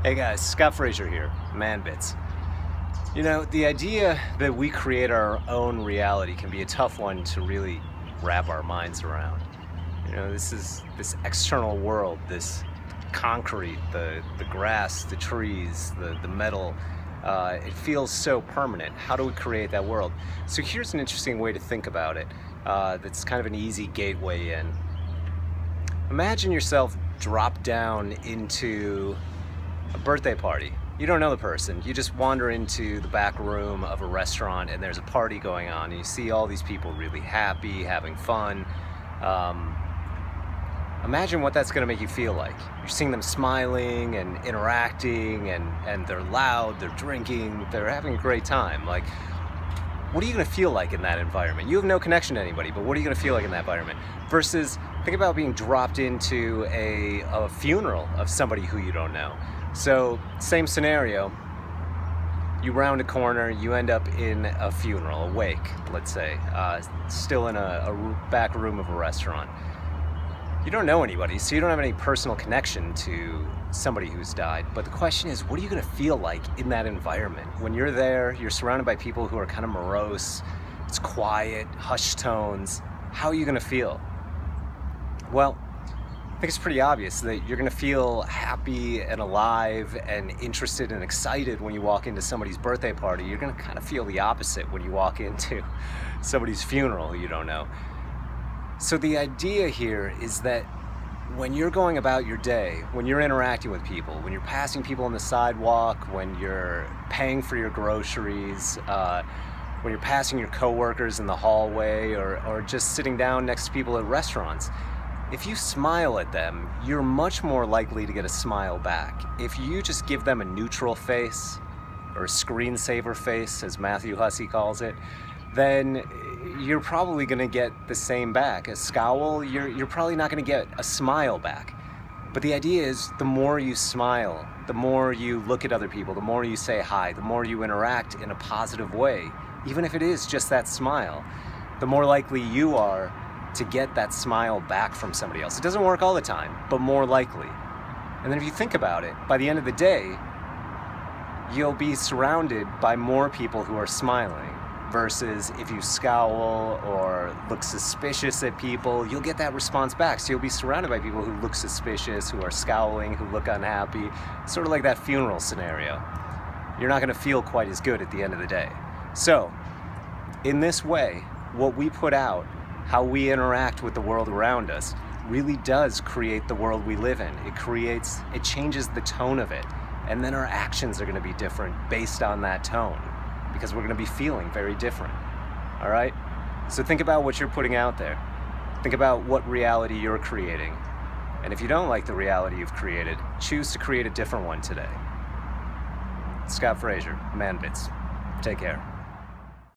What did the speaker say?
Hey guys, Scott Frazier here, Man Bits. You know, the idea that we create our own reality can be a tough one to really wrap our minds around. You know, this external world, this concrete, the grass, the trees, the metal, it feels so permanent. How do we create that world? So here's an interesting way to think about it that's kind of an easy gateway in. Imagine yourself drop down into a birthday party. You don't know the person. You just wander into the back room of a restaurant and there's a party going on and you see all these people really happy, having fun. Imagine what that's going to make you feel like. You're seeing them smiling and interacting and they're loud, they're drinking, they're having a great time. Like, what are you going to feel like in that environment? You have no connection to anybody, but what are you going to feel like in that environment? Versus, think about being dropped into a funeral of somebody who you don't know. So, same scenario, you round a corner, you end up in a funeral, a wake, let's say, still in a back room of a restaurant. You don't know anybody, so you don't have any personal connection to somebody who's died. But the question is, what are you going to feel like in that environment? When you're there, you're surrounded by people who are kind of morose, it's quiet, hushed tones. How are you going to feel? Well, I think it's pretty obvious that you're going to feel happy and alive and interested and excited when you walk into somebody's birthday party. You're going to kind of feel the opposite when you walk into somebody's funeral who you don't know. So the idea here is that when you're going about your day, when you're interacting with people, when you're passing people on the sidewalk, when you're paying for your groceries, when you're passing your coworkers in the hallway, or just sitting down next to people at restaurants, if you smile at them, you're much more likely to get a smile back. If you just give them a neutral face, or a screensaver face, as Matthew Hussey calls it, then you're probably going to get the same back. A scowl, you're probably not going to get a smile back. But the idea is, the more you smile, the more you look at other people, the more you say hi, the more you interact in a positive way, even if it is just that smile, the more likely you are to get that smile back from somebody else. It doesn't work all the time, but more likely. And then if you think about it, by the end of the day, you'll be surrounded by more people who are smiling, versus if you scowl or look suspicious at people, you'll get that response back. So you'll be surrounded by people who look suspicious, who are scowling, who look unhappy, sort of like that funeral scenario. You're not going to feel quite as good at the end of the day. So, in this way, what we put out, how we interact with the world around us, really does create the world we live in. It changes the tone of it. And then our actions are going to be different based on that tone, because we're going to be feeling very different. All right? So think about what you're putting out there. Think about what reality you're creating. And if you don't like the reality you've created, choose to create a different one today. Scott Frazier, Man Bits. Take care.